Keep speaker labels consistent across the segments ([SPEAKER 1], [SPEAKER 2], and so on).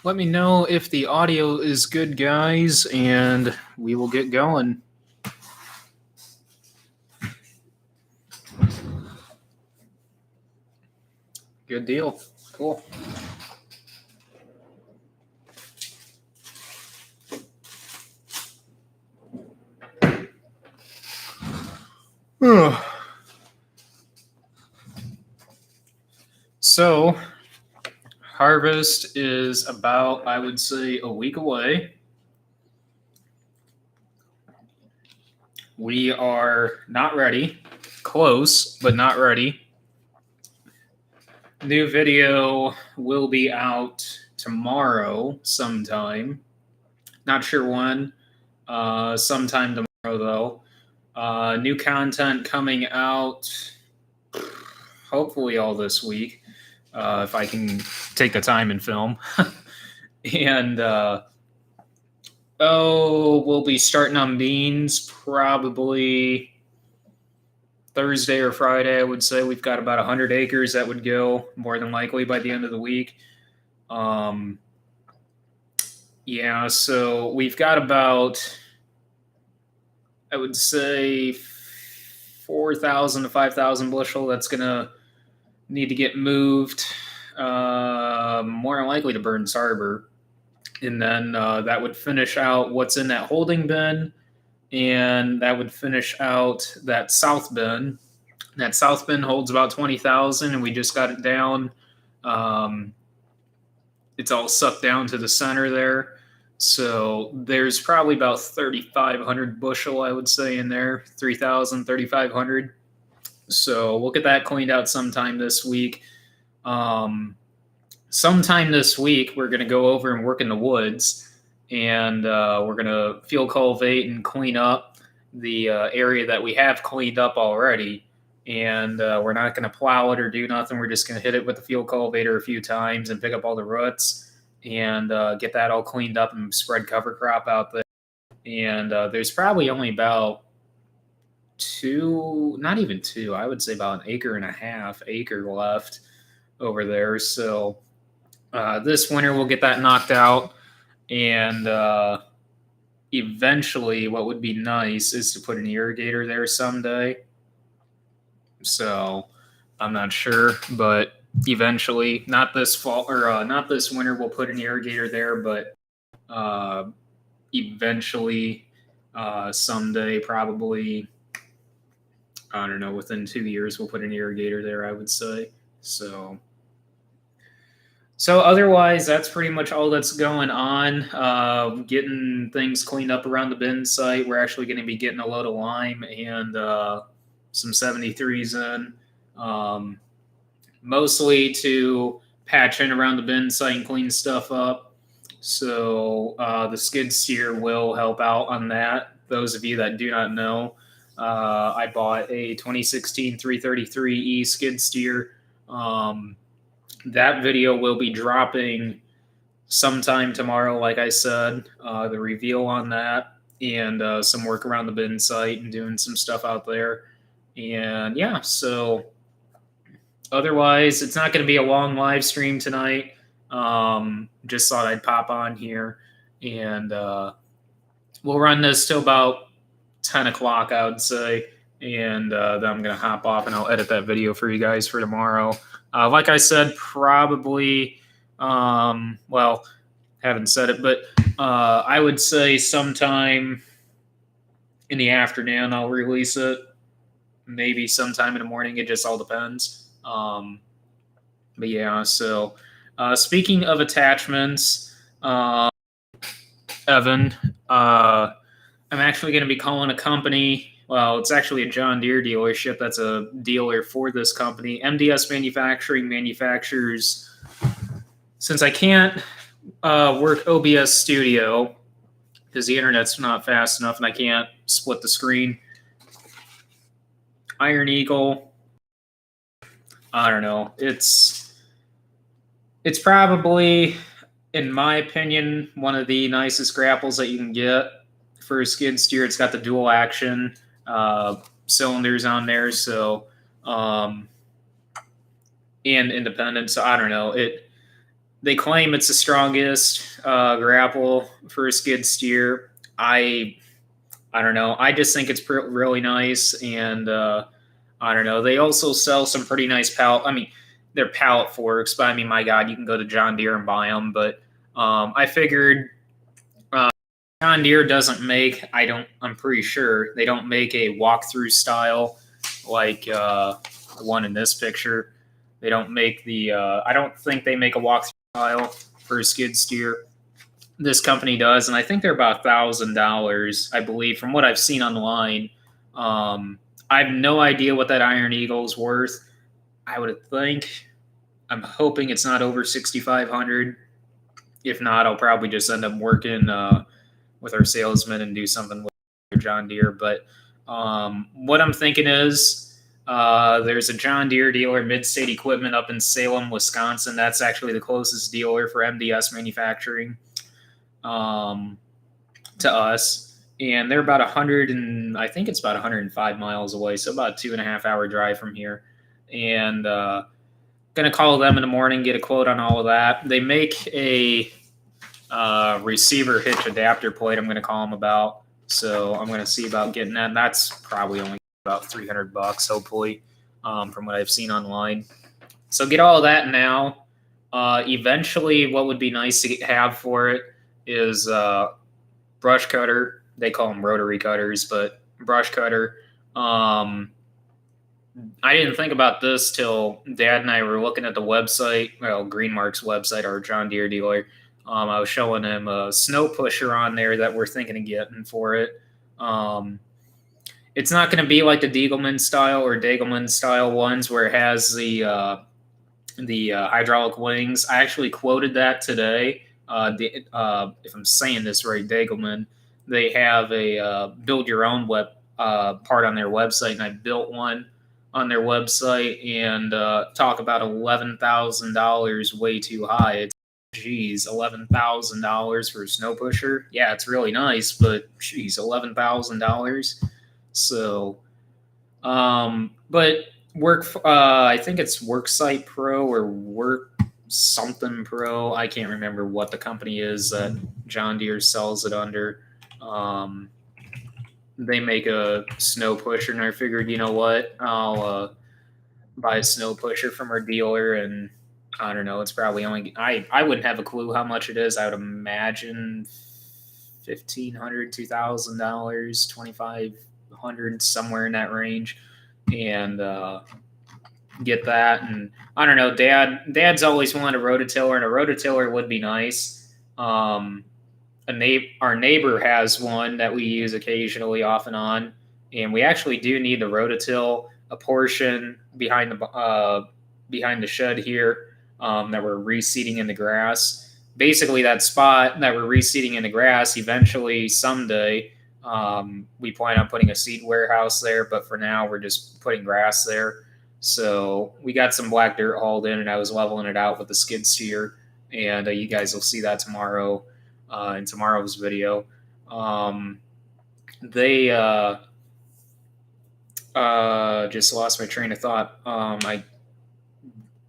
[SPEAKER 1] Let me know if the audio is good, guys, and we will get going. Good deal. Cool. So, harvest is about, I would say, a week away. We are not ready. Close, but not ready. New video will be out tomorrow sometime. Not sure when. Sometime tomorrow, though. New content coming out hopefully all this week, if I can take the time and film. And we'll be starting on beans probably Thursday or Friday. I would say we've got about 100 acres that would go more than likely by the end of the week. Yeah, so we've got about, I would say, 4,000 to 5,000 bushel that's going to need to get moved, more than likely to Burns Harbor. And then that would finish out what's in that holding bin, and that would finish out that south bin. That south bin holds about 20,000, and we just got it down. It's all sucked down to the center there. So there's probably about 3,500 bushel, I would say, in there, 3,000, 3,500. So we'll get that cleaned out sometime this week. Sometime this week, we're going to go over and work in the woods, and we're going to field cultivate and clean up the area that we have cleaned up already. And we're not going to plow it or do nothing. We're just going to hit it with the field cultivator a few times and pick up all the roots and get that all cleaned up and spread cover crop out there. And there's probably only about not even two, I would say about an acre and a half left over there. So this winter we'll get that knocked out, and eventually what would be nice is to put an irrigator there someday. So I'm not sure, but eventually, not this fall or not this winter, we'll put an irrigator there, but eventually someday, probably, I don't know, within 2 years, we'll put an irrigator there, I would say. So otherwise, that's pretty much all that's going on. Getting things cleaned up around the bin site. We're actually going to be getting a load of lime and some 73s in, mostly to patch in around the bin site and clean stuff up. So the skid steer will help out on that. Those of you that do not know, I bought a 2016 333E skid steer. That video will be dropping sometime tomorrow, like I said, the reveal on that, and some work around the bin site and doing some stuff out there. And yeah, so otherwise, it's not going to be a long live stream tonight. Just thought I'd pop on here, and we'll run this till about 10 o'clock, I would say. And then I'm going to hop off and I'll edit that video for you guys for tomorrow. Like I said, probably, well, haven't said it, but I would say sometime in the afternoon I'll release it. Maybe sometime in the morning. It just all depends. But yeah, so speaking of attachments, Evan, I'm actually going to be calling a company. Well, it's actually a John Deere dealership. That's a dealer for this company. MDS Manufacturing manufactures, since I can't work OBS Studio because the internet's not fast enough and I can't split the screen. Iron Eagle, I don't know. It's probably, in my opinion, one of the nicest grapples that you can get for a skid steer. It's got the dual action cylinders on there, so and independent. So I don't know. They claim it's the strongest grapple for a skid steer. I don't know. I just think it's really nice, and I don't know. They also sell some pretty nice pallet. I mean, they're pallet forks, but I mean, my God, you can go to John Deere and buy them. But I figured uh, John Deere doesn't make. I don't. I'm pretty sure they don't make a walkthrough style like the one in this picture. They don't make the. I don't think they make a walkthrough style for a skid steer. This company does, and I think they're about $1,000, I believe, from what I've seen online. Um, I have no idea what that Iron Eagle is worth. I would think. I'm hoping it's not over 6,500. If not, I'll probably just end up working with our salesman and do something with John Deere. But what I'm thinking is there's a John Deere dealer, Mid-State Equipment, up in Salem, Wisconsin. That's actually the closest dealer for MDS manufacturing to us. And they're about 100 and I think it's about 105 miles away, so about a 2.5 hour drive from here. And gonna call them in the morning, get a quote on all of that. They make a receiver hitch adapter plate. I'm gonna call them about. So I'm gonna see about getting that. That's probably only about $300, hopefully, from what I've seen online. So get all of that now. Eventually, what would be nice to have for it is brush cutter. They call them rotary cutters, but brush cutter. I didn't think about this till Dad and I were looking at the website, well, Greenmark's website, our John Deere dealer. I was showing him a snow pusher on there that we're thinking of getting for it. It's not going to be like the Diegelman style or Degelman style ones where it has the hydraulic wings. I actually quoted that today. If I'm saying this right, Degelman, they have a build your own web part on their website, and I built one on their website, and talk about $11,000 way too high. It's, geez, $11,000 for a snow pusher. Yeah, it's really nice, but geez, $11,000. So, but I think it's Worksite Pro or Work something Pro. I can't remember what the company is that John Deere sells it under. They make a snow pusher, and I figured, you know what, I'll buy a snow pusher from our dealer, and I don't know, it's probably only I wouldn't have a clue how much it is. I would imagine $1,500, $2,000, $2,500, somewhere in that range, and get that. And I don't know, Dad's always wanted a rototiller, and a rototiller would be nice. Our neighbor has one that we use occasionally, off and on, and we actually do need the rototill, a portion behind the shed here that we're reseeding in the grass. Basically, that spot that we're reseeding in the grass, eventually, someday, we plan on putting a seed warehouse there, but for now, we're just putting grass there. So we got some black dirt hauled in, and I was leveling it out with the skid steer, and you guys will see that tomorrow. In tomorrow's video. They just lost my train of thought. I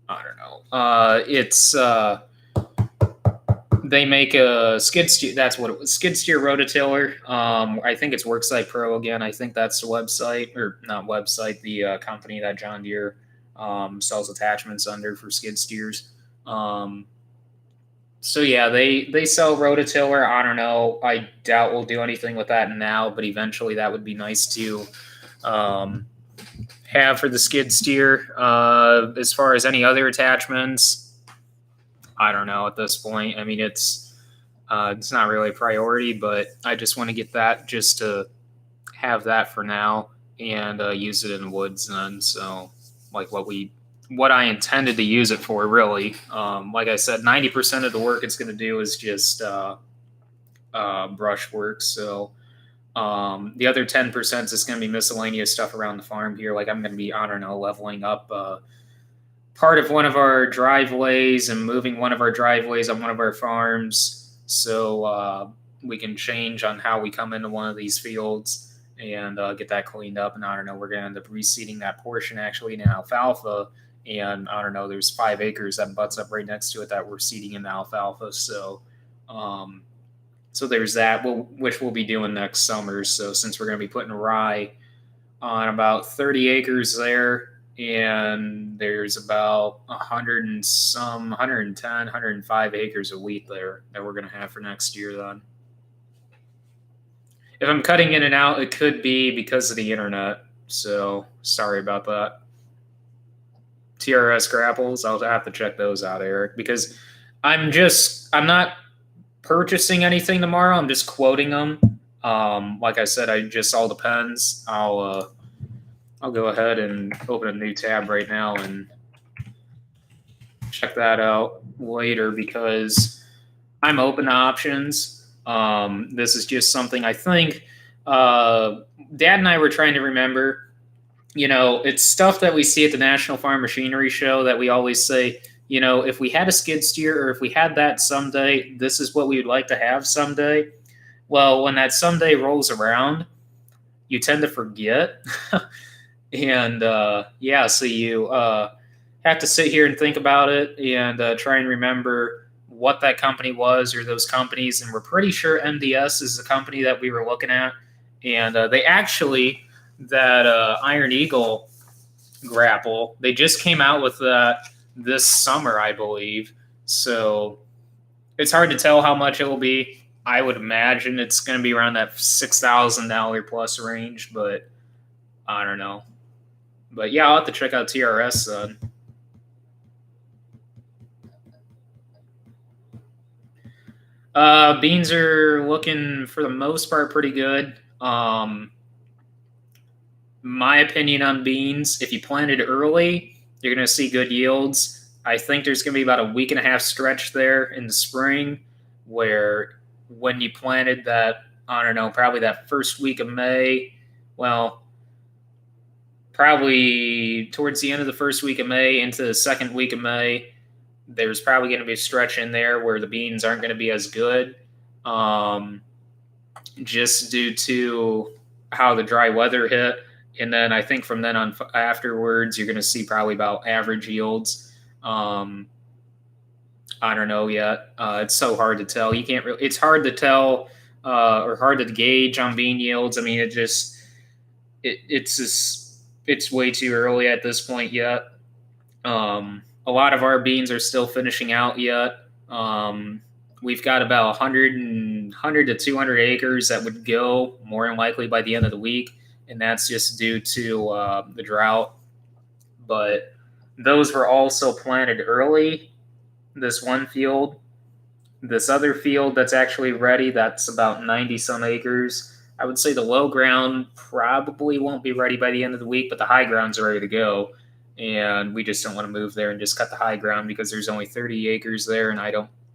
[SPEAKER 1] don't know. It's they make a skid steer. That's what it was. Skid steer rototiller. I think it's Worksite Pro again. I think that's the website, or not website, the company that John Deere sells attachments under for skid steers. So yeah, they sell rototiller. I don't know. I doubt we'll do anything with that now, but eventually that would be nice to have for the skid steer. As far as any other attachments, I don't know at this point. I mean, it's not really a priority, but I just want to get that just to have that for now and use it in the woods then. So like what I intended to use it for, really. Like I said, 90% of the work it's going to do is just brush work. So the other 10% is going to be miscellaneous stuff around the farm here. Like I'm going to be, I don't know, leveling up part of one of our driveways and moving one of our driveways on one of our farms. So we can change on how we come into one of these fields and get that cleaned up. And I don't know, we're going to end up reseeding that portion actually in alfalfa. and I don't know, there's 5 acres that butts up right next to it that we're seeding in the alfalfa. Um, so there's that, which we'll be doing next summer. So since we're going to be putting rye on about 30 acres there, and there's about 100 and some 110 105 acres of wheat there that we're going to have for next year. Then if I'm cutting in and out, it could be because of the internet, so sorry about that. TRS grapples, I'll have to check those out, Eric, because I'm not purchasing anything tomorrow. I'm just quoting them. Like I said, I just all depends. I'll go ahead and open a new tab right now and check that out later because I'm open to options. This is just something I think Dad and I were trying to remember. You know, it's stuff that we see at the National Farm Machinery Show that we always say, you know, if we had a skid steer or if we had that someday, this is what we would like to have someday. Well, when that someday rolls around, you tend to forget. And yeah, so you have to sit here and think about it and try and remember what that company was or those companies. And we're pretty sure MDS is the company that we were looking at. And they actually, that Iron Eagle grapple, they just came out with that this summer, I believe. So it's hard to tell how much it will be. I would imagine it's going to be around that $6,000 plus range, but I don't know. But yeah, I'll have to check out TRS. Beans are looking for the most part pretty good. My opinion on beans, if you planted early, you're going to see good yields. I think there's going to be about a week and a half stretch there in the spring where when you planted that, I don't know, probably that first week of May, well, probably towards the end of the first week of May into the second week of May, there's probably going to be a stretch in there where the beans aren't going to be as good, just due to how the dry weather hit. And then I think from then on afterwards, you're going to see probably about average yields. I don't know yet. It's so hard to tell. You can't really. It's hard to tell or hard to gauge on bean yields. I mean, it's just it's way too early at this point yet. A lot of our beans are still finishing out yet. We've got about 100 to 200 acres that would go more than likely by the end of the week, and that's just due to the drought. But those were also planted early. This one field, this other field that's actually ready, that's about 90 some acres. I would say the low ground probably won't be ready by the end of the week, but the high ground's ready to go. And we just don't want to move there and just cut the high ground because there's only 30 acres there, and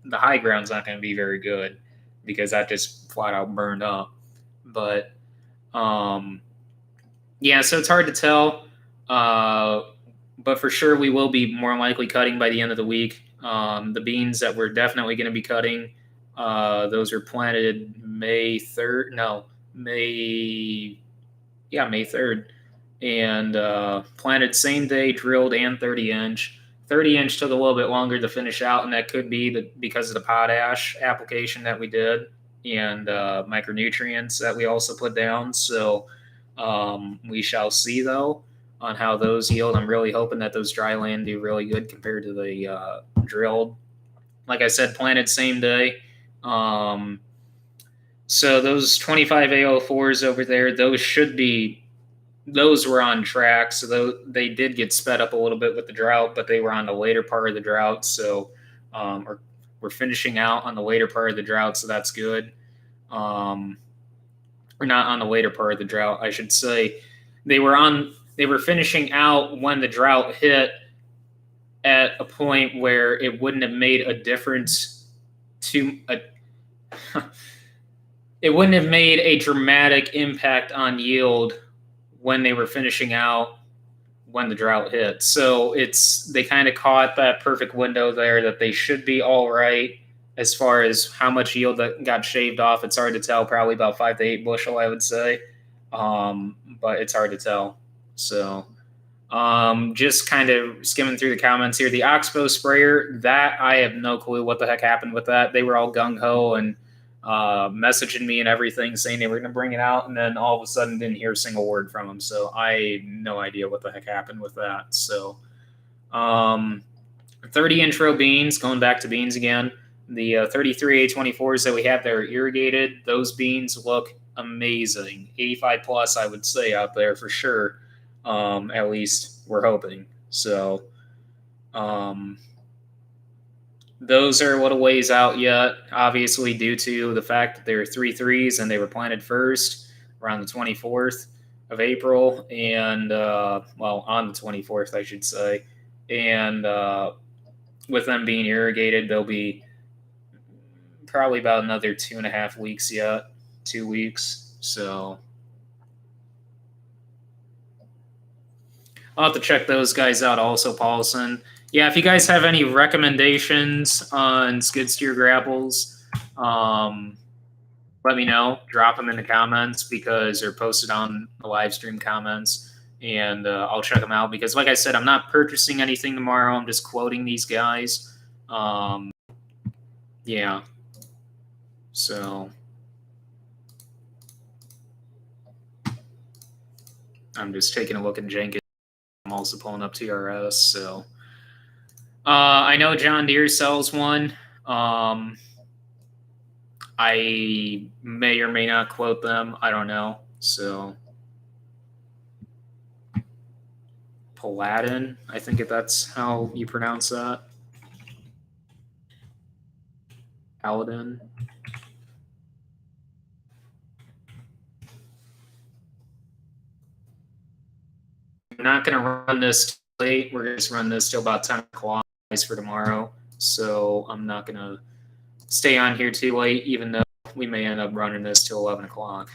[SPEAKER 1] the high ground's not going to be very good because that just flat out burned up. But yeah, so it's hard to tell. But for sure, we will be more likely cutting by the end of the week. The beans that we're definitely going to be cutting, those were planted May 3rd. No, May 3rd. And planted same day, drilled, and 30-inch. 30-inch took a little bit longer to finish out, and that could be because of the potash application that we did and micronutrients that we also put down. So we shall see, though, on how those yield. I'm really hoping that those dry land do really good compared to the drilled. Like I said, planted same day. So those 25 AO4s over there, those were on track. So they did get sped up a little bit with the drought, but they were on the later part of the drought. So we're finishing out on the later part of the drought, so that's good. Or not on the later part of the drought, I should say. They were finishing out when the drought hit at a point where it wouldn't have made a difference it wouldn't have made a dramatic impact on yield when they were finishing out when the drought hit. So they kind of caught that perfect window there that they should be all right as far as how much yield that got shaved off. It's hard to tell, probably about 5 to 8 bushel, I would say. But it's hard to tell. So Just kind of skimming through the comments here. The Oxbow sprayer, that I have no clue what the heck happened with that. They were all gung ho and messaging me and everything, saying they were going to bring it out, and then all of a sudden didn't hear a single word from them. So I no idea what the heck happened with that. So, 30 intro beans, going back to beans again. The 33 A24s that we have that are irrigated, those beans look amazing. 85 plus, I would say, out there for sure. At least we're hoping. So, um, those are a little ways out yet, obviously, due to the fact that they're 3.3s and they were planted first around the 24th of April, and well, on the 24th, I should say. And with them being irrigated, they'll be probably about another 2.5 weeks yet, 2 weeks. So I'll have to check those guys out also, Paulson. Yeah, if you guys have any recommendations on skid steer grapples, let me know. Drop them in the comments because they're posted on the live stream comments, and I'll check them out because, like I said, I'm not purchasing anything tomorrow. I'm just quoting these guys. Yeah. So I'm just taking a look at Jenkins. I'm also pulling up TRS. So I know John Deere sells one. I may or may not quote them. I don't know. So Paladin, I think if that's how you pronounce that. Paladin. I'm not going to run this late. We're going to run this till about 10 o'clock for tomorrow. So I'm not going to stay on here too late, even though we may end up running this till 11 o'clock.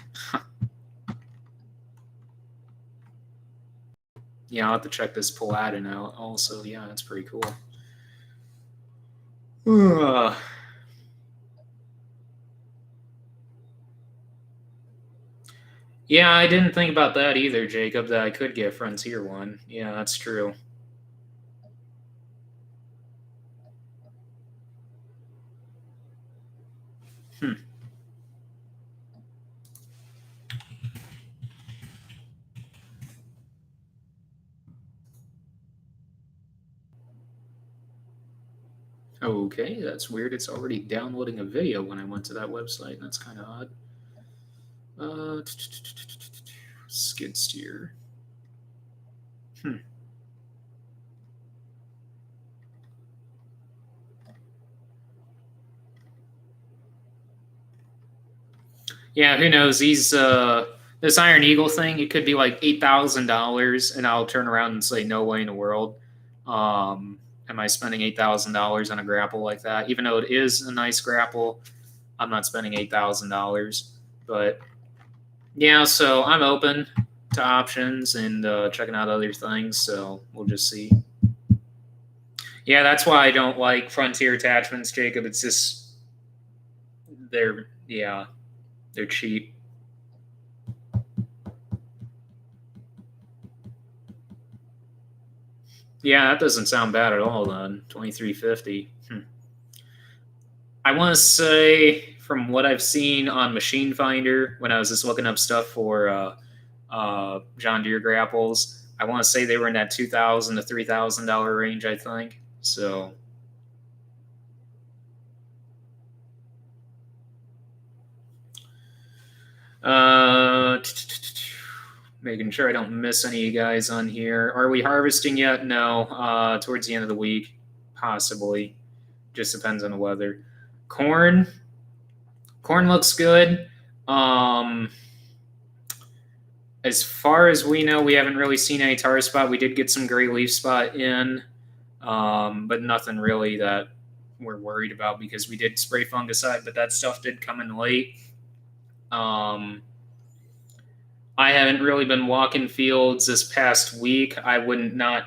[SPEAKER 1] Yeah, I'll have to check this Paladin out also. Yeah, that's pretty cool. Yeah, I didn't think about that either, Jacob, that I could get Frontier one. Yeah, that's true. Okay, that's weird. It's already downloading a video when I went to that website. That's kind of odd. Skid steer. Yeah, who knows? This Iron Eagle thing. It could be like $8,000, and I'll turn around and say, "No way in the world." Am I spending $8,000 on a grapple like that? Even though it is a nice grapple, I'm not spending $8,000. But yeah, so I'm open to options and checking out other things. So we'll just see. Yeah, that's why I don't like Frontier attachments, Jacob. It's just they're cheap. Yeah, that doesn't sound bad at all. Then 2350. I want to say, from what I've seen on Machine Finder, when I was just looking up stuff for John Deere grapples, I want to say they were in that $2,000 to $3,000 range. I think so. Making sure I don't miss any of you guys on here. Are we harvesting yet? No. Towards the end of the week, possibly. Just depends on the weather. Corn looks good. As far as we know, we haven't really seen any tar spot. We did get some gray leaf spot in, but nothing really that we're worried about because we did spray fungicide, but that stuff did come in late. I haven't really been walking fields this past week. I wouldn't not.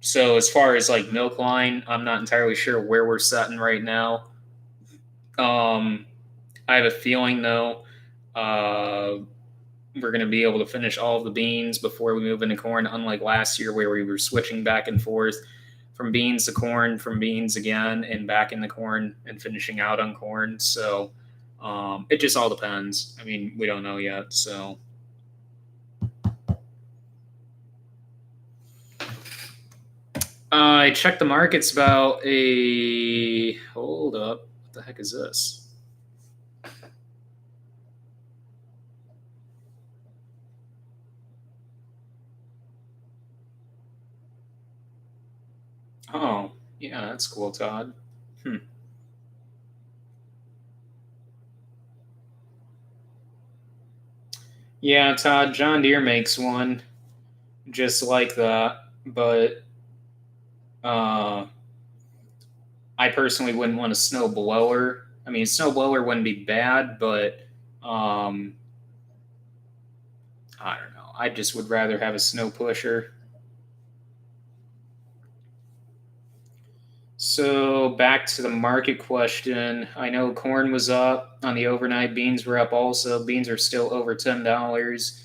[SPEAKER 1] So as far as like milk line, I'm not entirely sure where we're sitting right now. I have a feeling though, we're going to be able to finish all of the beans before we move into corn, unlike last year where we were switching back and forth from beans to corn, from beans again, and back into corn and finishing out on corn. So it just all depends. I mean, we don't know yet. So I checked the markets about a. Hold up. What the heck is this? Oh, yeah, that's cool, Todd. Hmm. Yeah, Todd, John Deere makes one just like that, but uh, I personally wouldn't want a snow blower. I mean, snow blower wouldn't be bad, but um, I don't know. I just would rather have a snow pusher. So back to the market question. I know corn was up on the overnight. Beans were up also. Beans are still over $10.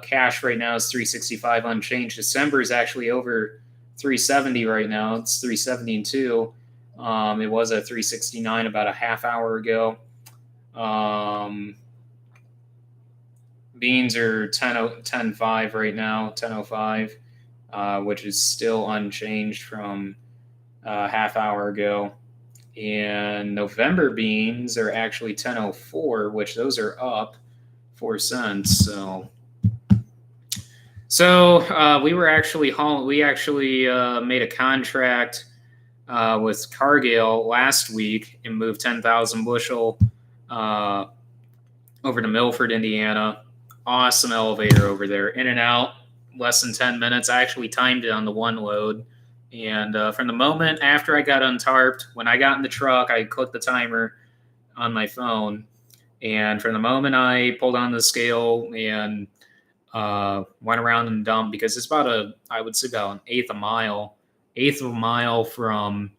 [SPEAKER 1] Cash right now is 365 unchanged. December is actually over 370 right now. It's 370 and two. It was at 369 about a half hour ago. Beans are 10.05 right now, 10.05, which is still unchanged from a half hour ago. And November beans are actually 10.04, which those are up 4 cents. So we actually made a contract with Cargill last week and moved 10,000 bushel uh, over to Milford, Indiana. Awesome elevator over there, in and out, less than 10 minutes. I actually timed it on the one load. And from the moment after I got untarped, when I got in the truck, I clicked the timer on my phone. And from the moment I pulled on the scale and went around and dumped, because it's I would say about an eighth of a mile from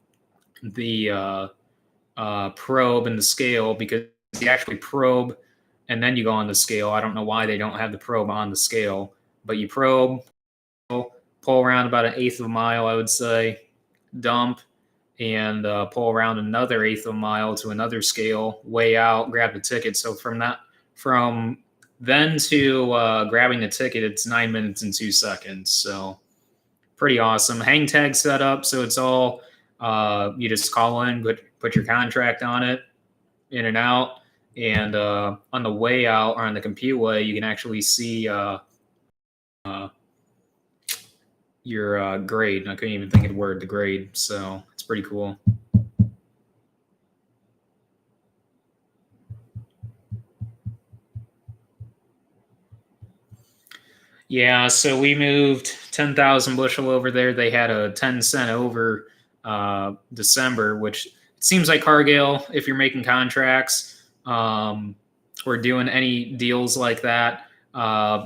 [SPEAKER 1] the probe and the scale, because you actually probe and then you go on the scale. I don't know why they don't have the probe on the scale, but you probe, pull around about an eighth of a mile, I would say, dump, and pull around another eighth of a mile to another scale, weigh out, grab the ticket. So from then to grabbing the ticket, it's 9 minutes and 2 seconds. So pretty awesome. Hang tag set up, so it's all you just call in, put your contract on it, in and out, and on the way out or on the compute way, you can actually see uh, your grade. And I couldn't even think of the word, the grade. So it's pretty cool. Yeah, so we moved 10,000 bushel over there. They had a 10 cent over December, which it seems like Cargill, if you're making contracts or doing any deals like that,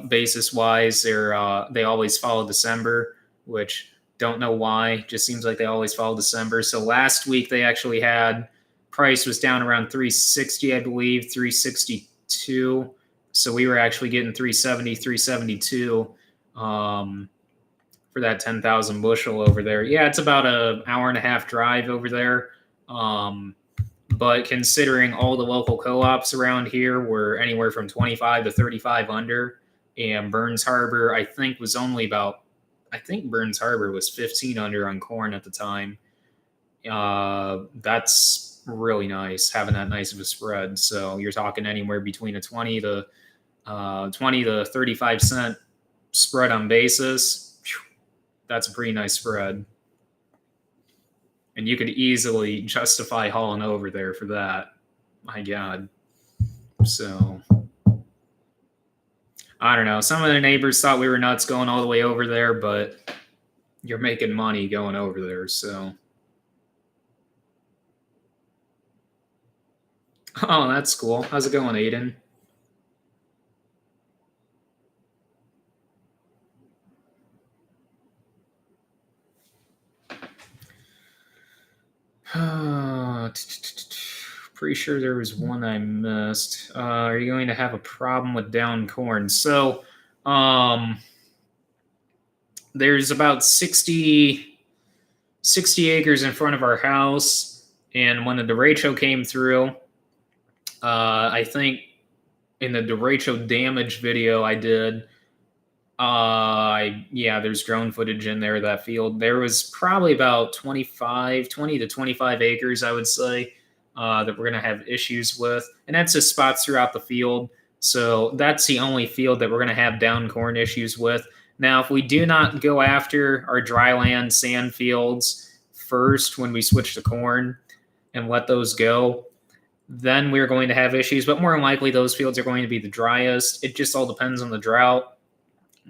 [SPEAKER 1] basis wise, they always follow December, which don't know why. Just seems like they always follow December. So last week they actually had price was down around 360, I believe, 362. So we were actually getting 370, 372 for that 10,000 bushel over there. Yeah, it's about an hour and a half drive over there. But considering all the local co-ops around here were anywhere from 25 to 35 under, and Burns Harbor, I think Burns Harbor was 15 under on corn at the time. That's really nice, having that nice of a spread. So you're talking anywhere between a 20 to 35 cent spread on basis. That's a pretty nice spread. And you could easily justify hauling over there for that. My God. So I don't know. Some of the neighbors thought we were nuts going all the way over there, but you're making money going over there. So, oh, that's cool. How's it going, Aiden? pretty sure there was one I missed. Are you going to have a problem with down corn? So, there's about 60 acres in front of our house, and when the derecho came through, I think in the derecho damage video I did, yeah, there's drone footage in there of that field. There was probably about 20 to 25 acres, I would say, that we're going to have issues with. And that's just spots throughout the field. So that's the only field that we're going to have down corn issues with. Now, if we do not go after our dry land sand fields first when we switch to corn and let those go, then we're going to have issues. But more than likely, those fields are going to be the driest. It just all depends on the drought,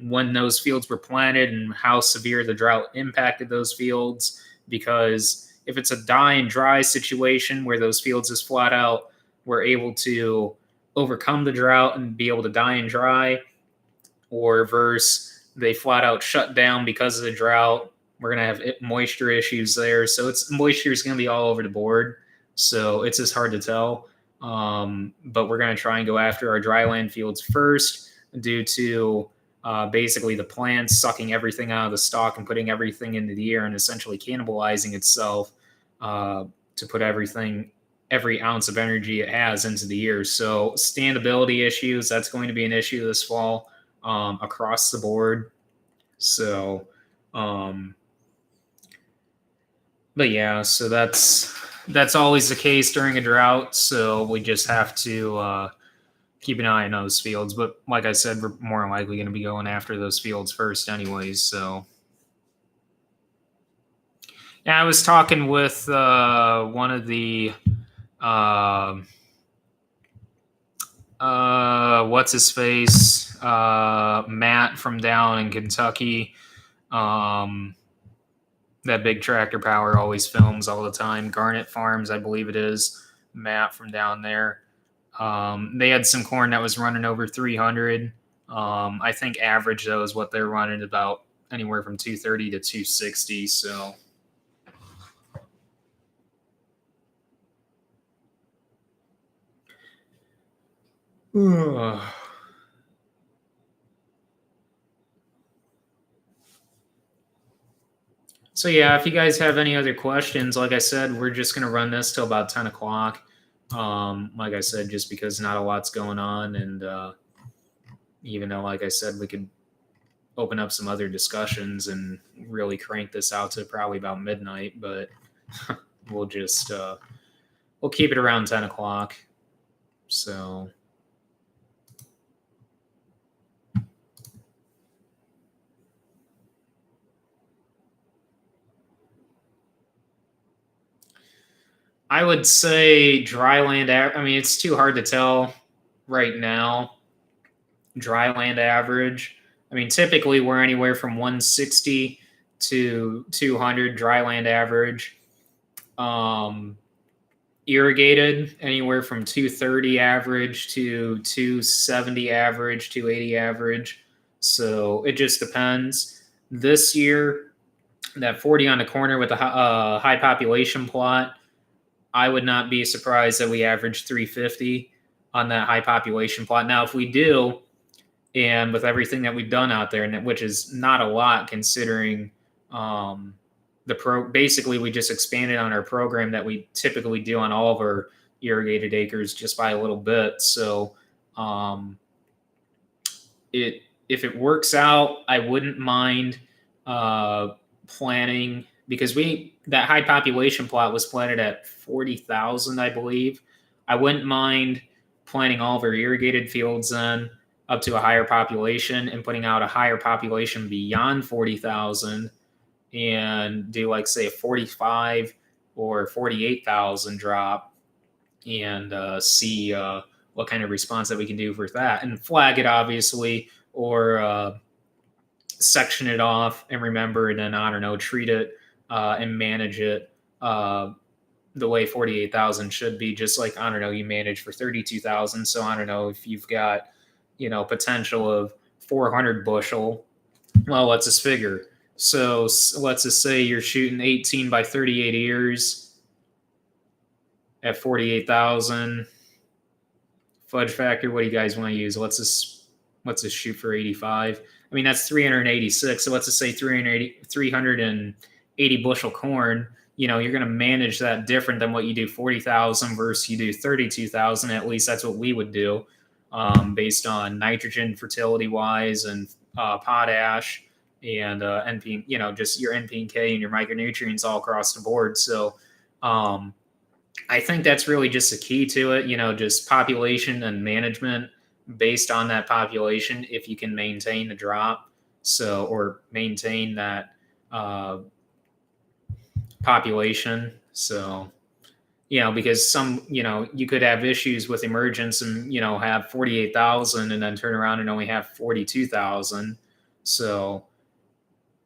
[SPEAKER 1] when those fields were planted, and how severe the drought impacted those fields. Because if it's a die and dry situation where those fields just flat out were able to overcome the drought and be able to die and dry, or versus they flat out shut down because of the drought, we're going to have moisture issues there. So moisture is going to be all over the board. So it's just hard to tell. But we're going to try and go after our dry land fields first, due to basically the plants sucking everything out of the stalk and putting everything into the air and essentially cannibalizing itself to put every ounce of energy it has into the air. So standability issues, that's going to be an issue this fall across the board. So, but yeah, so that's always the case during a drought. So we just have to keep an eye on those fields. But like I said, we're more than likely going to be going after those fields first anyways. So yeah, I was talking with one of the what's his face, Matt from down in Kentucky. That Big Tractor Power always films all the time. Garnet Farms, I believe it is. Matt from down there. They had some corn that was running over 300. I think average, though, is what they're running, about anywhere from 230 to 260. So so yeah, if you guys have any other questions, like I said, we're just going to run this till about 10 o'clock. Like I said, just because not a lot's going on. And even though, like I said, we could open up some other discussions and really crank this out to probably about midnight, but we'll just we'll keep it around 10 o'clock. So I would say dry land. I mean, it's too hard to tell right now. Dry land average. I mean, typically we're anywhere from 160 to 200 dry land average. Irrigated anywhere from 230 average to 270 average, 280 average. So it just depends. This year, that 40 on the corner with a high population plot, I would not be surprised that we average 350 on that high population plot. Now, if we do, and with everything that we've done out there, and which is not a lot considering basically we just expanded on our program that we typically do on all of our irrigated acres just by a little bit. So if it works out, I wouldn't mind planting, because that high population plot was planted at 40,000, I believe. I wouldn't mind planting all of our irrigated fields then up to a higher population and putting out a higher population beyond 40,000 and do, like, say, a 45 or 48,000 drop and see what kind of response that we can do for that, and flag it, obviously, or section it off and remember, and then, I don't know, treat it and manage it the way 48,000 should be, just like, I don't know, you manage for 32,000. So I don't know, if you've got, potential of 400 bushel, well, let's just figure. So let's just say you're shooting 18 by 38 ears. at 48,000. Fudge factor, what do you guys want to use? Let's just shoot for 85. I mean, that's 386. So let's just say 380 bushel corn. You're going to manage that different than what you do 40,000 versus you do 32,000. At least that's what we would do, based on nitrogen fertility wise and potash and NP, just your NP and K and your micronutrients all across the board. So I think that's really just the key to it, just population and management based on that population. If you can maintain the drop, or maintain that population. So, because you could have issues with emergence and, have 48,000 and then turn around and only have 42,000. So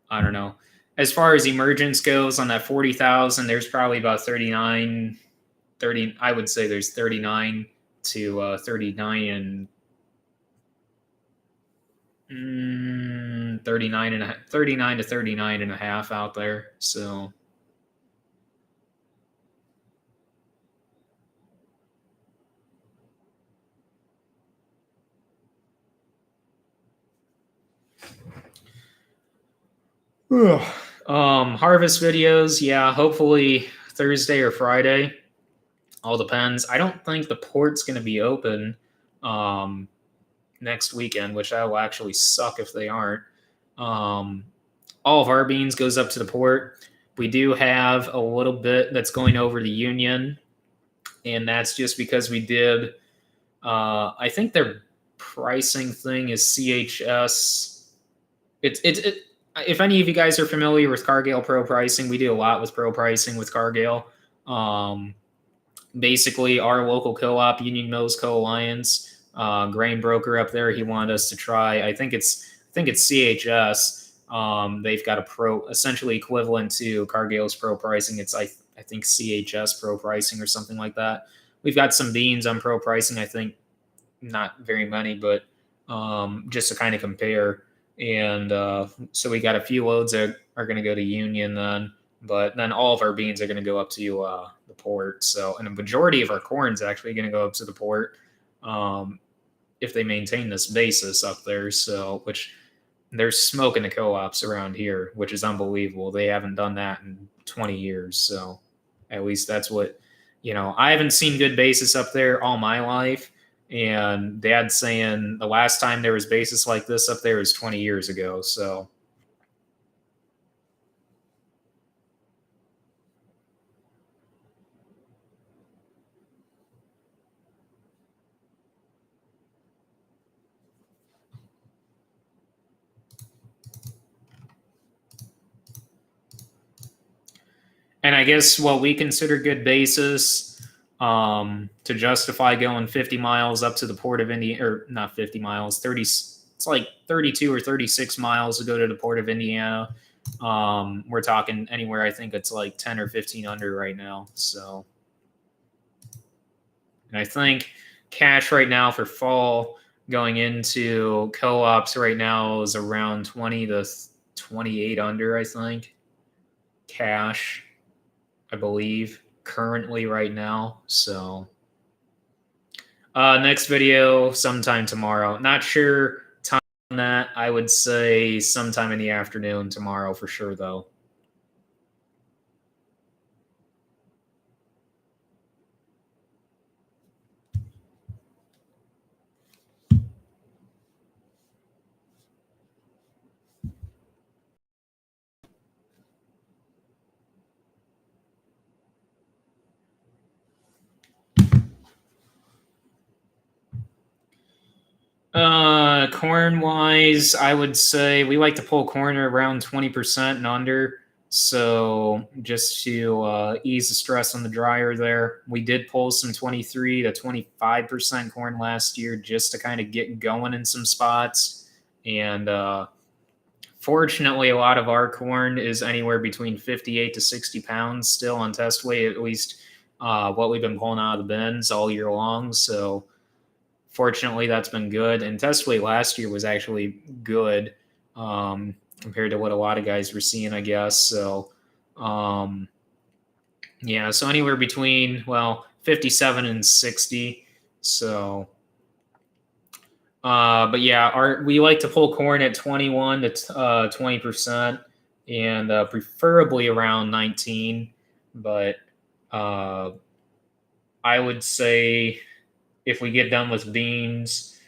[SPEAKER 1] I don't know. As far as emergence goes on that 40,000, there's probably about 30, I would say there's 39 to 39 and 39 to 39 and a half out there. So harvest videos, yeah, hopefully Thursday or Friday. All depends. I don't think the port's going to be open next weekend, which that will actually suck if they aren't. All of our beans goes up to the port. We do have a little bit that's going over the Union, and that's just because we did. I think their pricing thing is CHS. If any of you guys are familiar with Cargill Pro pricing, we do a lot with Pro pricing with Cargill. Basically, our local co-op, Union Mills Co-Alliance, grain broker up there, he wanted us to try. I think it's CHS. They've got a pro, essentially equivalent to Cargill's Pro pricing. It's I think CHS Pro pricing or something like that. We've got some beans on Pro pricing. I think not very many, but just to kind of compare. And so we got a few loads that are going to go to Union then, but then all of our beans are going to go up to the port. So, and a majority of our corn is actually going to go up to the port if they maintain this basis up there. So, which there's smoke in the co-ops around here, which is unbelievable. They haven't done that in 20 years. So at least that's what, I haven't seen good basis up there all my life. And Dad's saying the last time there was basis like this up there was 20 years ago. So and I guess what we consider good basis to justify going 50 miles up to the port of Indiana, or not 50 miles, 30, it's like 32 or 36 miles to go to the port of Indiana. We're talking anywhere, I think it's like 10 or 15 under right now. So, and I think cash right now for fall going into co-ops right now is around 20 to 28 under, I think. Cash, I believe, currently right now. So next video sometime tomorrow. Not sure time on that. I would say sometime in the afternoon tomorrow for sure, though. Corn wise, I would say we like to pull corn around 20% and under. So just to ease the stress on the dryer there, we did pull some 23 to 25% corn last year just to kind of get going in some spots. And fortunately, a lot of our corn is anywhere between 58 to 60 pounds still on test weight, at least what we've been pulling out of the bins all year long. So fortunately, that's been good. And test weight last year was actually good compared to what a lot of guys were seeing, I guess. So, yeah, so anywhere between, 57 and 60. So, but yeah, we like to pull corn at 21 to 20%, and preferably around 19. But uh, I would say if we get done with beans,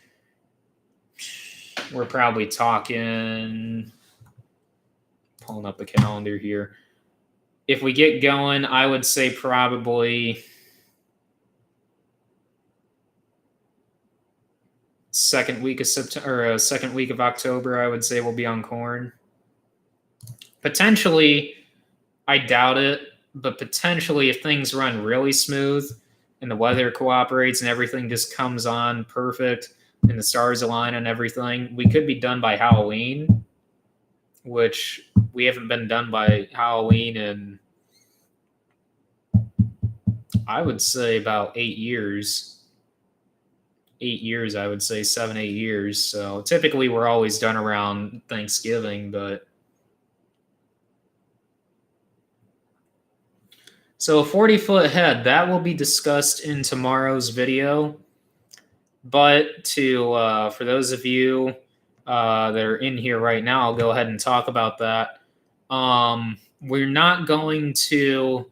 [SPEAKER 1] we're probably talking. Pulling up the calendar here. If we get going, I would say probably second week of September or second week of October. I would say we'll be on corn. Potentially, I doubt it, but potentially if things run really smooth and the weather cooperates and everything just comes on perfect and the stars align and everything, we could be done by Halloween, which we haven't been done by Halloween in, I would say, about 8 years. 8 years, I would say 7, 8 years. So typically we're always done around Thanksgiving, but so a 40-foot head, that will be discussed in tomorrow's video. But for those of you that are in here right now, I'll go ahead and talk about that. We're not going to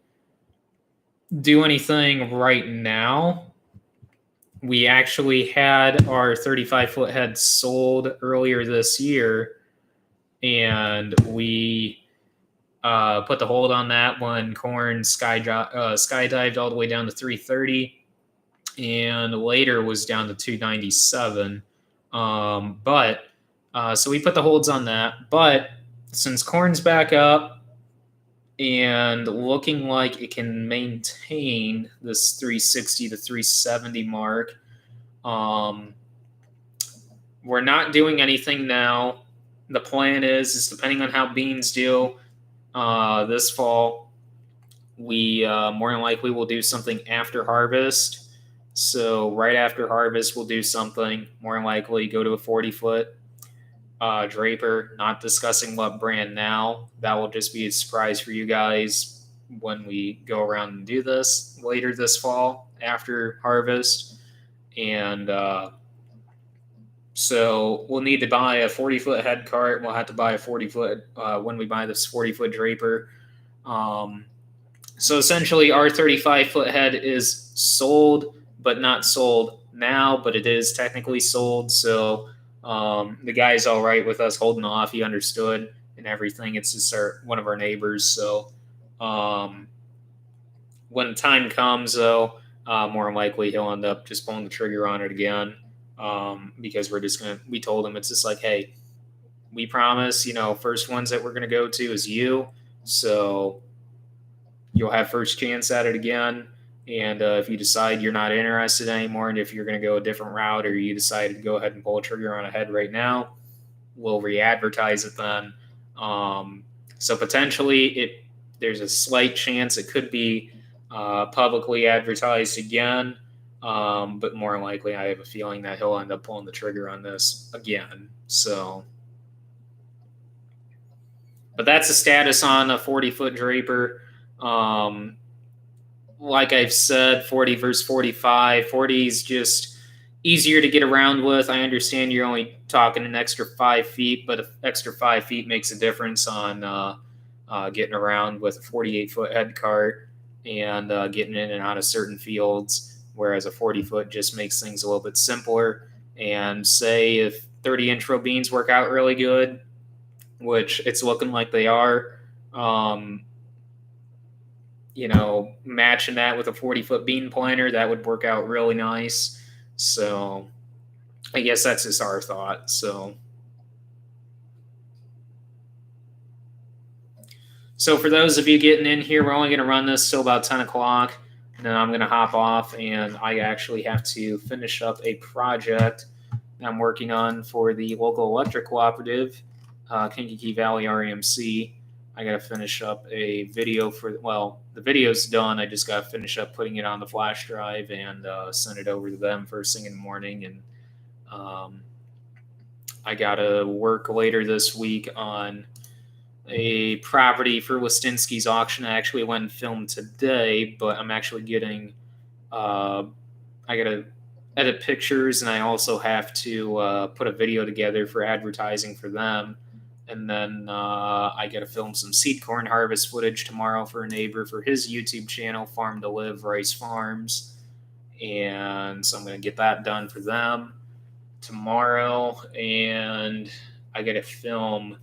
[SPEAKER 1] do anything right now. We actually had our 35-foot head sold earlier this year, and we put the hold on that when corn skydived all the way down to 330, and later was down to 297. So we put the holds on that. But since corn's back up and looking like it can maintain this 360 to 370 mark, we're not doing anything now. The plan is depending on how beans do this fall, we more than likely will do something after harvest. So right after harvest, we'll do something. More than likely, go to a 40-foot draper. Not discussing what brand now. That will just be a surprise for you guys when we go around and do this later this fall after harvest. And so we'll need to buy a 40-foot head cart. We'll have to buy a 40-foot when we buy this 40-foot draper. So essentially, our 35-foot head is sold, but not sold now, but it is technically sold. So the guy's all right with us holding off. He understood and everything. It's just one of our neighbors. So when the time comes, though, more than likely he'll end up just pulling the trigger on it again, because we told him, it's just like, hey, we promise, first ones that we're going to go to is you. So you'll have first chance at it again. And if you decide you're not interested anymore, and if you're going to go a different route, or you decide to go ahead and pull a trigger on a head right now, we'll re-advertise it then. So potentially, there's a slight chance it could be publicly advertised again, but more likely, I have a feeling that he'll end up pulling the trigger on this again. So, but that's the status on a 40-foot draper. Like I've said, 40 versus 45. 40 is just easier to get around with. I understand you're only talking an extra 5 feet, but an extra 5 feet makes a difference on getting around with a 48-foot head cart and getting in and out of certain fields, whereas a 40-foot just makes things a little bit simpler. And say if 30-inch row beans work out really good, which it's looking like they are, matching that with a 40-foot bean planter, that would work out really nice. So I guess that's just our thought. So for those of you getting in here, we're only going to run this till about 10 o'clock. And then I'm going to hop off, and I actually have to finish up a project that I'm working on for the local electric cooperative, Kankakee Valley REMC. I got to finish up a video the video's done. I just got to finish up putting it on the flash drive and send it over to them first thing in the morning. And I got to work later this week on a property for Listinsky's auction. I actually went and filmed today, but I'm actually getting I gotta edit pictures, and I also have to put a video together for advertising for them. And then I gotta film some seed corn harvest footage tomorrow for a neighbor for his YouTube channel, Farm to Live Rice Farms. And so I'm gonna get that done for them tomorrow. And I gotta film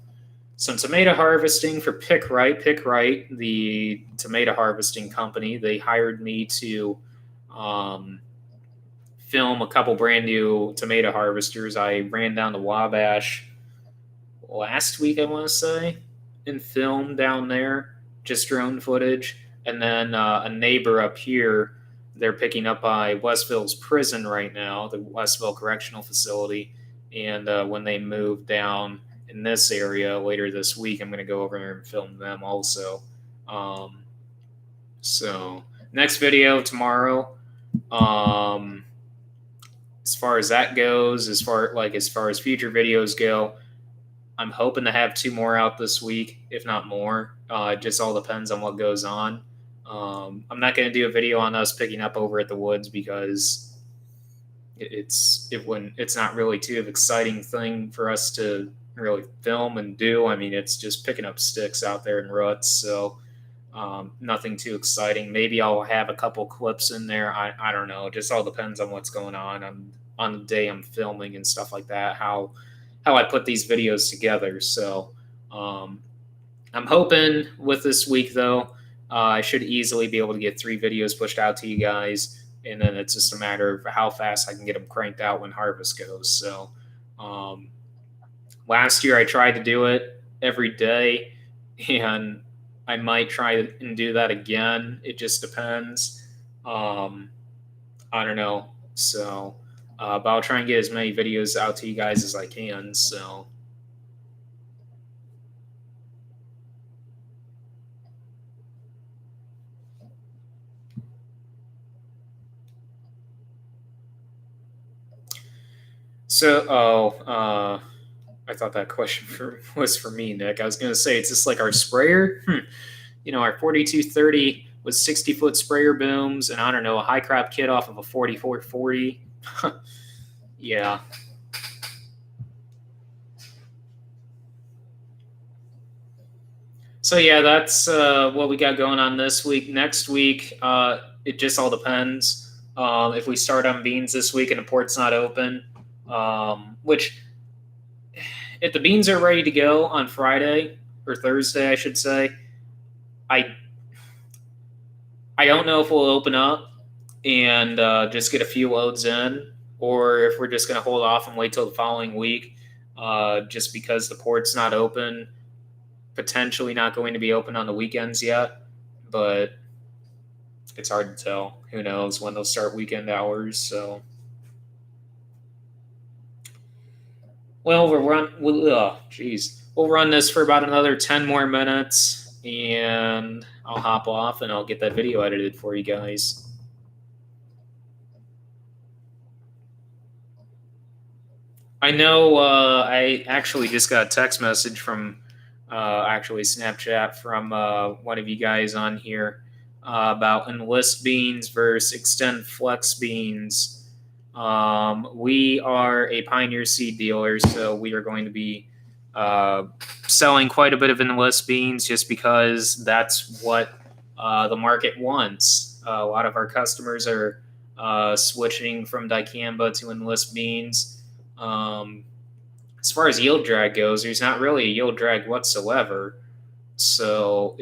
[SPEAKER 1] some tomato harvesting for Pick Right. Pick Right, the tomato harvesting company, they hired me to um, film a couple brand new tomato harvesters. I ran down to Wabash last week, I want to say, and filmed down there, just drone footage. And then a neighbor up here, they're picking up by Westville's prison right now, the Westville Correctional Facility. And when they move down in this area later this week, I'm going to go over there and film them also. So next video tomorrow. As far as that goes, as far as future videos go, I'm hoping to have 2 more out this week, if not more. It just all depends on what goes on. I'm not going to do a video on us picking up over at the woods because it's not really too exciting thing for us to really film and do. I mean, it's just picking up sticks out there in ruts, so nothing too exciting. Maybe I'll have a couple clips in there. I don't know. It just all depends on what's going on the day I'm filming and stuff like that. How I put these videos together. So I'm hoping with this week though, I should easily be able to get 3 videos pushed out to you guys, and then it's just a matter of how fast I can get them cranked out when harvest goes. So last year I tried to do it every day, and I might try and do that again. It just depends. I don't know. So, but I'll try and get as many videos out to you guys as I can. So, I thought that question was for me, Nick. I was going to say, it's just like our sprayer. Our 4230 with 60-foot sprayer booms, and I don't know, a high crop kit off of a 4440. Yeah. So yeah, that's what we got going on this week. Next week, it just all depends. If we start on beans this week and the port's not open, which if the beans are ready to go on Friday or Thursday, I should say, I don't know if we'll open up and just get a few loads in, or if we're just going to hold off and wait till the following week, just because the port's not open, potentially not going to be open on the weekends yet, but it's hard to tell. Who knows when they'll start weekend hours? So, well, we'll run this for about another 10 more minutes, and I'll hop off and I'll get that video edited for you guys. I know I actually just got a text message from Snapchat from one of you guys on here about Enlist beans versus Extend Flex beans. We are a Pioneer seed dealer, so we are going to be selling quite a bit of Enlist beans just because that's what the market wants. A lot of our customers are switching from dicamba to Enlist beans. As far as yield drag goes, there's not really a yield drag whatsoever. So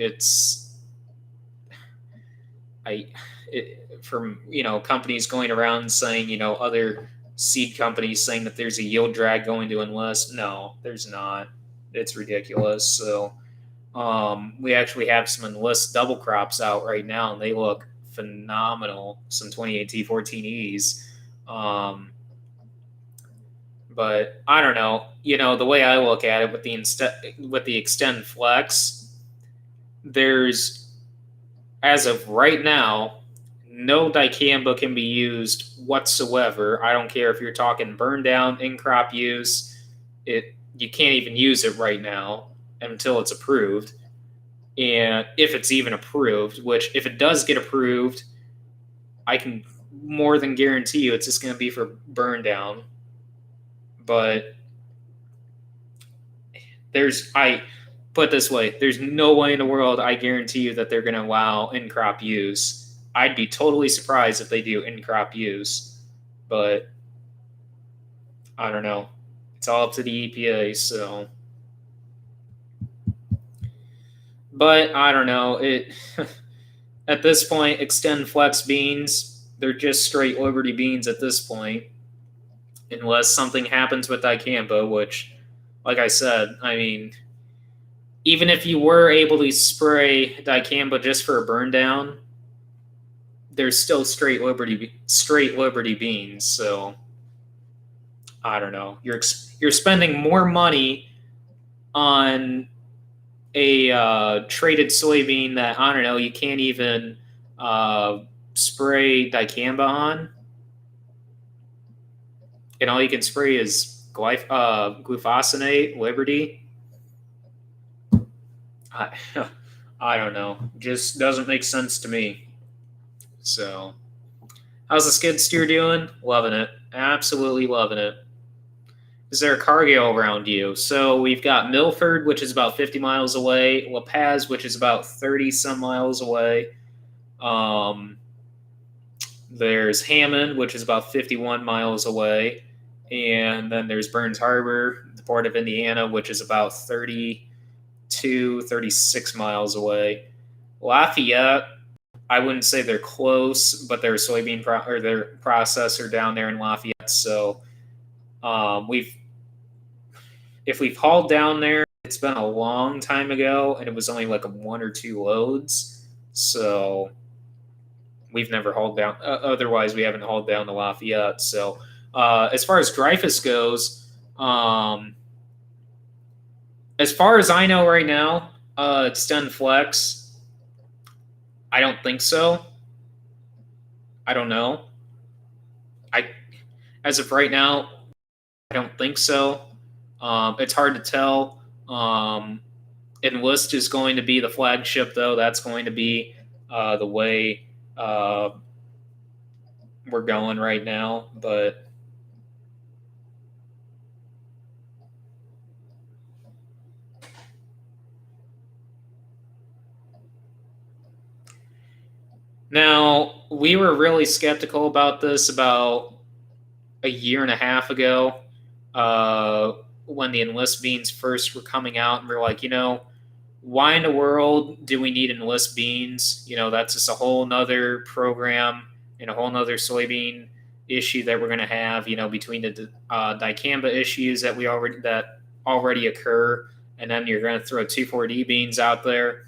[SPEAKER 1] from companies going around saying, other seed companies saying that there's a yield drag going to Enlist. No, there's not. It's ridiculous. So we actually have some Enlist double crops out right now, and they look phenomenal. Some 28T14Es. But I don't know. The way I look at it with the Extend Flex, there's, as of right now, no dicamba can be used whatsoever. I don't care if you're talking burn down, in crop use. You can't even use it right now until it's approved. And if it's even approved, which if it does get approved, I can more than guarantee you it's just going to be for burn down. But I put it this way, there's no way in the world I guarantee you that they're going to allow in-crop use. I'd be totally surprised if they do in-crop use, but I don't know. It's all up to the EPA, so. But I don't know. It at this point, extend flex beans, they're just straight Liberty beans at this point, unless something happens with dicamba, which, like I said, I mean, even if you were able to spray dicamba just for a burn down, there's still straight Liberty beans. So I don't know. You're spending more money on a traded soybean that, I don't know, you can't even spray dicamba on, and all you can spray is glufosinate, Liberty. I don't know. Just doesn't make sense to me. So, how's the skid steer doing? Loving it. Absolutely loving it. Is there a Cargill around you? So we've got Milford, which is about 50 miles away. La Paz, which is about 30 some miles away. There's Hammond, which is about 51 miles away. And then there's Burns Harbor, the Port of Indiana, which is about 32, 36 miles away. Lafayette, I wouldn't say they're close, but their soybean or their processor down there in Lafayette. So if we've hauled down there, it's been a long time ago, and it was only like 1 or 2 loads. So we've never hauled down. Otherwise, we haven't hauled down to Lafayette. So as far as Dreyfus goes, as far as I know right now, extend flex. I don't think so. I don't know. As of right now, I don't think so. It's hard to tell. Enlist is going to be the flagship, though. That's going to be the way we're going right now. But now, we were really skeptical about this about a year and a half ago. When the Enlist beans first were coming out, and we're like, why in the world do we need Enlist beans? That's just a whole nother program and a whole nother soybean issue that we're going to have, between the dicamba issues that already occur, and then you're going to throw 2,4-D beans out there.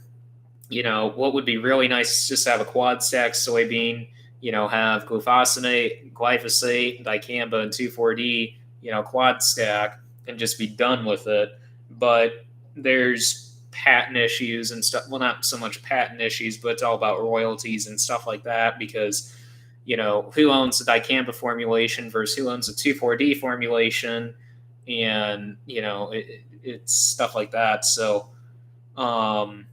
[SPEAKER 1] What would be really nice is just have a quad stack soybean, have glufosinate, glyphosate, dicamba, and 2,4-D, quad stack, and just be done with it. But there's patent issues and stuff. Well, not so much patent issues, but it's all about royalties and stuff like that, because, who owns the dicamba formulation versus who owns the 2,4-D formulation, and, it's stuff like that. So, when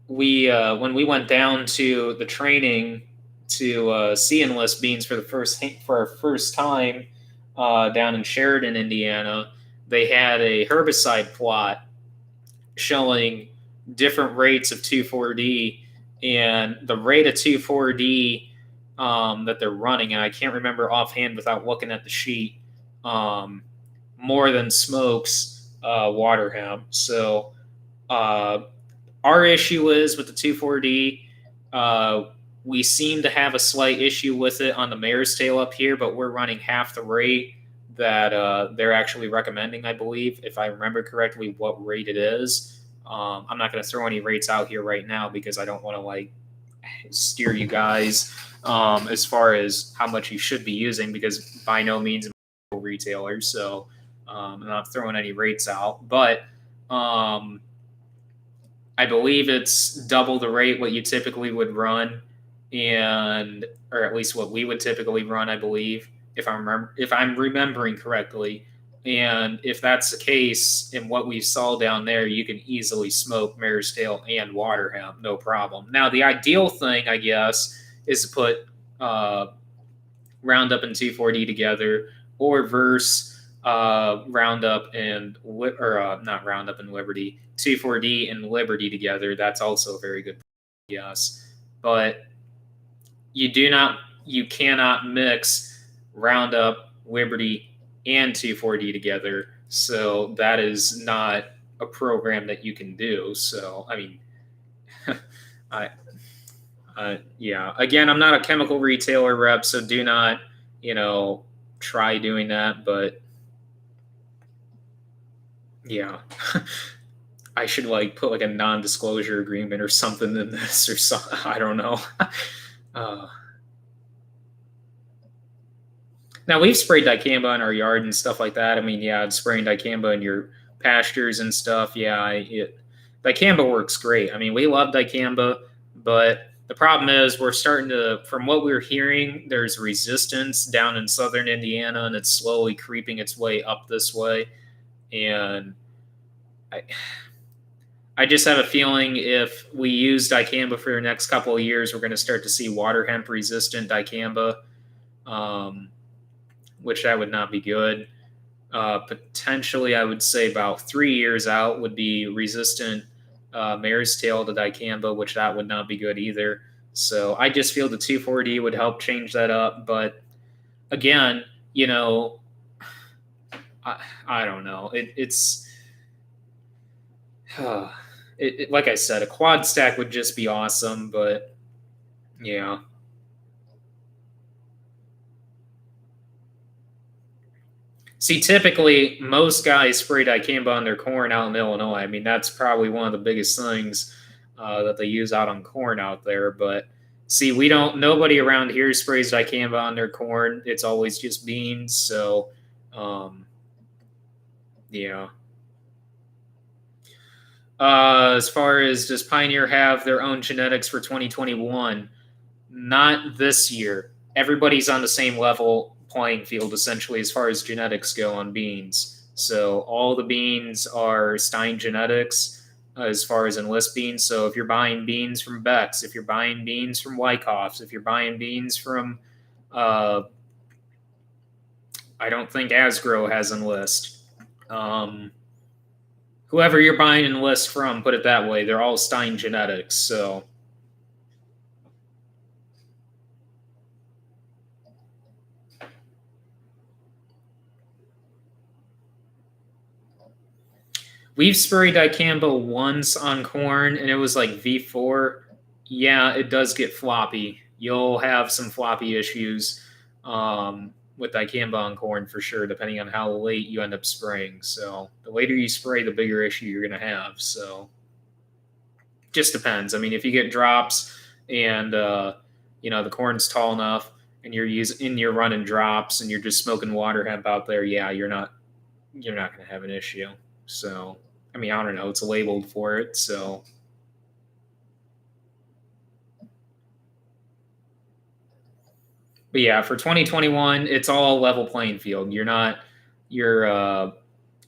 [SPEAKER 1] we went down to the training to see Enlist beans for our first time down in Sheridan, Indiana, they had a herbicide plot showing different rates of 2,4-D, and the rate of 2,4-D that they're running, and I can't remember offhand without looking at the sheet, more than smokes water hemp. So our issue is with the 2,4-D, we seem to have a slight issue with it on the mare's tail up here, but we're running half the rate that they're actually recommending, I believe, if I remember correctly, what rate it is. I'm not going to throw any rates out here right now because I don't want to steer you guys as far as how much you should be using, because by no means am I a retailer, so I'm not throwing any rates out. But I believe it's double the rate what you typically would run, or at least what we would typically run, I believe, if I'm remembering correctly. And if that's the case, in what we saw down there, you can easily smoke mare's tail and water hemp, no problem. Now, the ideal thing, I guess, is to put uh, Roundup and 2,4-D together, or verse Roundup and or not Roundup and Liberty, 2,4-D and Liberty together. That's also a very good, yes. But you cannot mix Roundup, Liberty, and 2,4-D together. So that is not a program that you can do. So I mean, I yeah. Again, I'm not a chemical retailer rep, so do not, you know, try doing that. But yeah, I should like put like a non-disclosure agreement or something in this or something. I don't know. uh, Now we've sprayed dicamba in our yard and stuff like that. I mean, yeah, spraying dicamba in your pastures and stuff. Yeah, dicamba works great. I mean, we love dicamba, but the problem is we're starting to, from what we're hearing, there's resistance down in southern Indiana, and it's slowly creeping its way up this way. And I, I just have a feeling if we use dicamba for the next couple of years, we're going to start to see water hemp resistant dicamba. Um, which that would not be good. Potentially, I would say about 3 years out would be resistant mare's tail to dicamba, which that would not be good either. So I just feel the 2,4-D would help change that up. But again, you know, I don't know. It's like I said, a quad stack would just be awesome. But yeah. See, typically, most guys spray dicamba on their corn out in Illinois. I mean, that's probably one of the biggest things that they use out on corn out there. But see, we don't. Nobody around here sprays dicamba on their corn. It's always just beans. So, um, yeah. As far as does Pioneer have their own genetics for 2021? Not this year. Everybody's on the same level playing field essentially as far as genetics go on beans. So all the beans are Stein genetics as far as enlist beans. So if you're buying beans from Beck's, if you're buying beans from Wyckoff's, if you're buying beans from, uh, I don't think Asgrow has enlist. Um, Whoever you're buying enlist from, put it that way, they're all Stein genetics. So we've sprayed dicamba once on corn, and it was like V4. Yeah, it does get floppy. You'll have some floppy issues with dicamba on corn for sure, depending on how late you end up spraying. So the later you spray, the bigger issue you're going to have. So just depends. I mean, if you get drops and the corn's tall enough, and you're running drops, and you're just smoking water hemp out there, yeah, you're not going to have an issue. So I mean, I don't know. It's labeled for it, so but yeah, for 2021, it's all level playing field. You're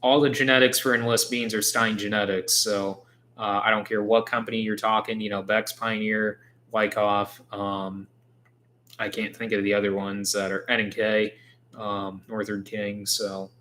[SPEAKER 1] all the genetics for enlist beans are Stein genetics. So I don't care what company you're talking. Beck's, Pioneer, Wyckoff. I can't think of the other ones that are N and K, Northern King. So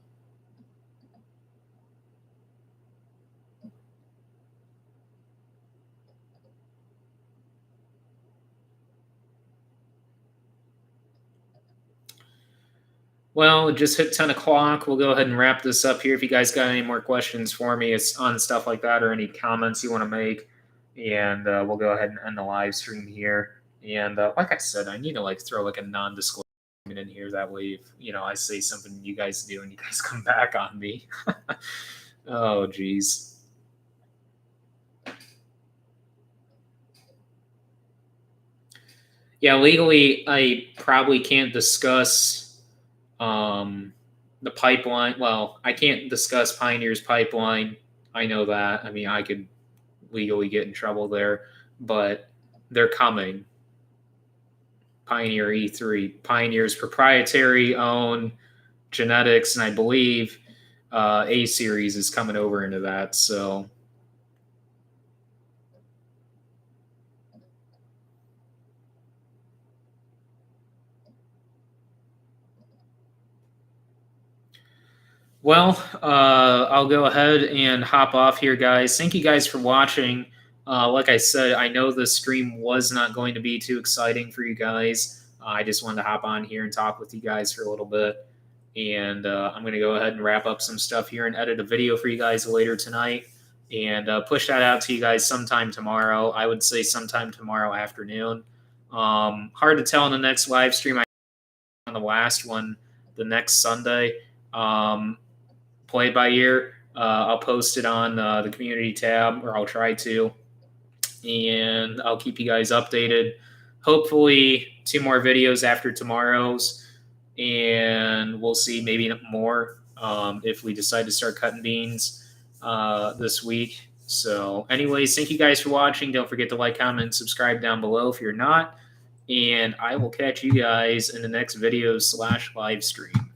[SPEAKER 1] well, it just hit 10 o'clock. We'll go ahead and wrap this up here. If you guys got any more questions for me, it's on stuff like that or any comments you want to make, and we'll go ahead and end the live stream here. And like I said, I need to like throw like a non-disclosure in here. That way, if I say something you guys do and you guys come back on me. Oh, geez. Yeah, legally, I probably can't discuss the pipeline. Well, I can't discuss Pioneer's pipeline. I know that. I mean, I could legally get in trouble there, but they're coming. Pioneer E3, Pioneer's proprietary own genetics, and I believe A series is coming over into that. So well, I'll go ahead and hop off here, guys. Thank you guys for watching. Like I said, I know the stream was not going to be too exciting for you guys. I just wanted to hop on here and talk with you guys for a little bit. And I'm going to go ahead and wrap up some stuff here and edit a video for you guys later tonight and push that out to you guys sometime tomorrow. I would say sometime tomorrow afternoon. Hard to tell in the next live stream. I on the last one, the next Sunday. Play by ear. I'll post it on the community tab, or I'll try to, and I'll keep you guys updated. Hopefully, 2 more videos after tomorrow's, and we'll see maybe more if we decide to start cutting beans this week. So, anyways, thank you guys for watching. Don't forget to like, comment, and subscribe down below if you're not. And I will catch you guys in the next video / live stream.